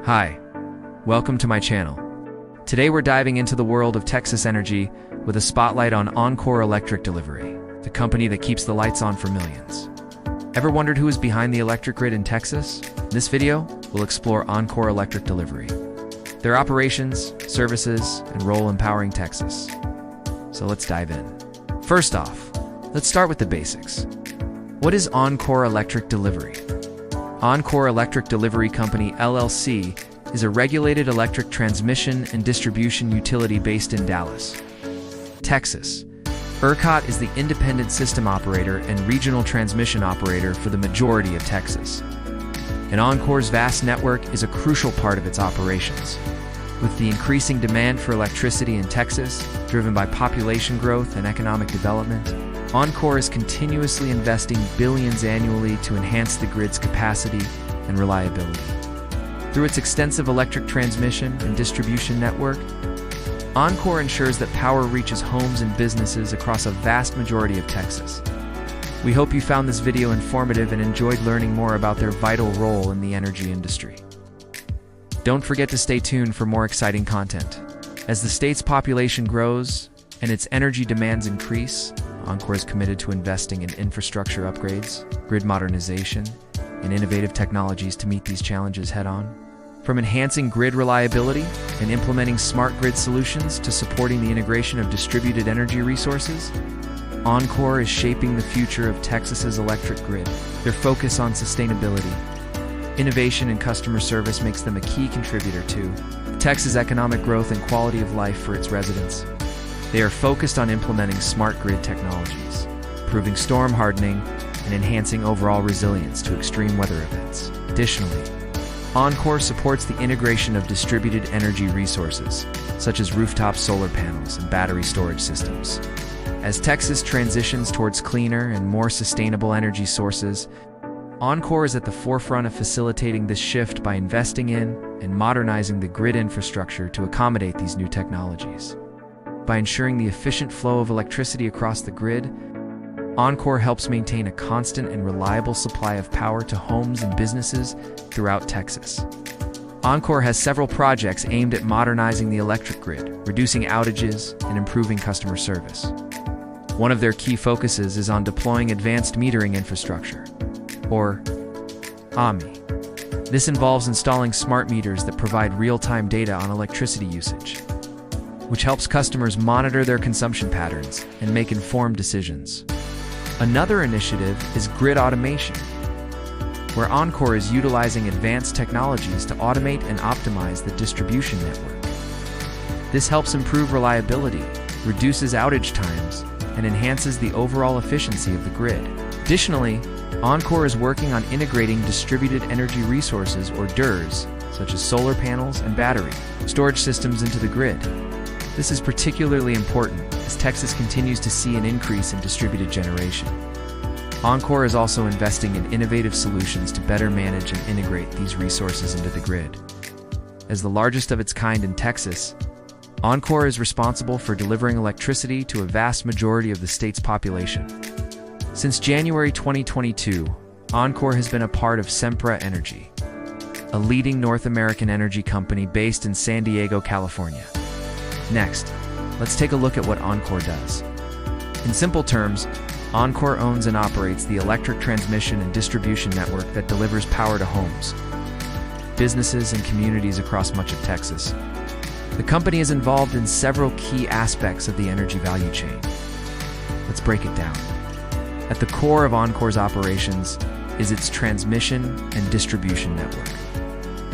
Hi, welcome to my channel. Today we're diving into the world of Texas energy with a spotlight on Oncor Electric Delivery, the company that keeps the lights on for millions. Ever wondered who is behind the electric grid in Texas? In this video, we'll explore Oncor Electric Delivery, their operations, services, and role in powering Texas. So let's dive in. First off, let's start with the basics. What is Oncor Electric Delivery? Oncor Electric Delivery Company, LLC, is a regulated electric transmission and distribution utility based in Dallas, Texas. ERCOT is the independent system operator and regional transmission operator for the majority of Texas. And Oncor's vast network is a crucial part of its operations. With the increasing demand for electricity in Texas, driven by population growth and economic development, Oncor is continuously investing billions annually to enhance the grid's capacity and reliability. Through its extensive electric transmission and distribution network, Oncor ensures that power reaches homes and businesses across a vast majority of Texas. We hope you found this video informative and enjoyed learning more about their vital role in the energy industry. Don't forget to stay tuned for more exciting content. As the state's population grows and its energy demands increase, Oncor is committed to investing in infrastructure upgrades, grid modernization, and innovative technologies to meet these challenges head-on. From enhancing grid reliability and implementing smart grid solutions to supporting the integration of distributed energy resources, Oncor is shaping the future of Texas's electric grid. Their focus on sustainability, innovation, and customer service makes them a key contributor to Texas' economic growth and quality of life for its residents. They are focused on implementing smart grid technologies, improving storm hardening, and enhancing overall resilience to extreme weather events. Additionally, Oncor supports the integration of distributed energy resources, such as rooftop solar panels and battery storage systems. As Texas transitions towards cleaner and more sustainable energy sources, Oncor is at the forefront of facilitating this shift by investing in and modernizing the grid infrastructure to accommodate these new technologies. By ensuring the efficient flow of electricity across the grid, Oncor helps maintain a constant and reliable supply of power to homes and businesses throughout Texas. Oncor has several projects aimed at modernizing the electric grid, reducing outages, and improving customer service. One of their key focuses is on deploying advanced metering infrastructure, or AMI. This involves installing smart meters that provide real-time data on electricity usage, which helps customers monitor their consumption patterns and make informed decisions. Another initiative is grid automation, where Oncor is utilizing advanced technologies to automate and optimize the distribution network. This helps improve reliability, reduces outage times, and enhances the overall efficiency of the grid. Additionally, Oncor is working on integrating distributed energy resources, or DERs, such as solar panels and battery storage systems into the grid. This is particularly important as Texas continues to see an increase in distributed generation. Oncor is also investing in innovative solutions to better manage and integrate these resources into the grid. As the largest of its kind in Texas, Oncor is responsible for delivering electricity to a vast majority of the state's population. Since January 2022, Oncor has been a part of Sempra Energy, a leading North American energy company based in San Diego, California. Next, let's take a look at what Oncor does. In simple terms, Oncor owns and operates the electric transmission and distribution network that delivers power to homes, businesses, and communities across much of Texas. The company is involved in several key aspects of the energy value chain. Let's break it down. At the core of Oncor's operations is its transmission and distribution network.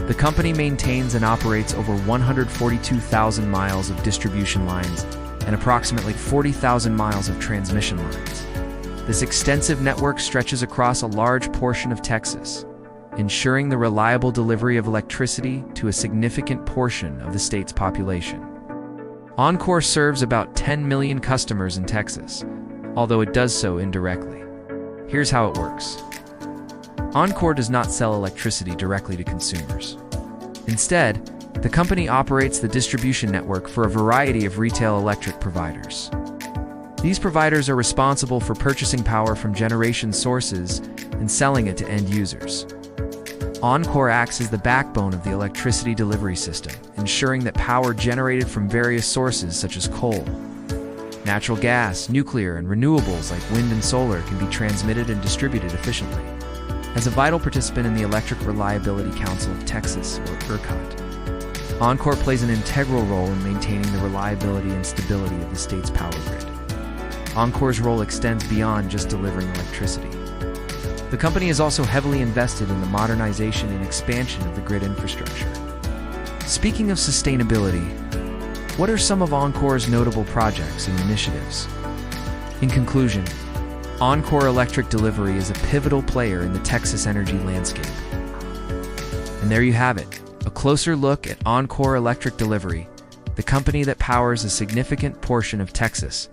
The company maintains and operates over 142,000 miles of distribution lines and approximately 40,000 miles of transmission lines. This extensive network stretches across a large portion of Texas, ensuring the reliable delivery of electricity to a significant portion of the state's population. Oncor serves about 10 million customers in Texas, although it does so indirectly. Here's how it works. Oncor does not sell electricity directly to consumers. Instead, the company operates the distribution network for a variety of retail electric providers. These providers are responsible for purchasing power from generation sources and selling it to end users. Oncor acts as the backbone of the electricity delivery system, ensuring that power generated from various sources such as coal, natural gas, nuclear, and renewables like wind and solar can be transmitted and distributed efficiently. As a vital participant in the Electric Reliability Council of Texas, or ERCOT, Oncor plays an integral role in maintaining the reliability and stability of the state's power grid. Oncor's role extends beyond just delivering electricity. The company is also heavily invested in the modernization and expansion of the grid infrastructure. Speaking of sustainability, what are some of Oncor's notable projects and initiatives? In conclusion, Oncor Electric Delivery is a pivotal player in the Texas energy landscape. And there you have it, a closer look at Oncor Electric Delivery, the company that powers a significant portion of Texas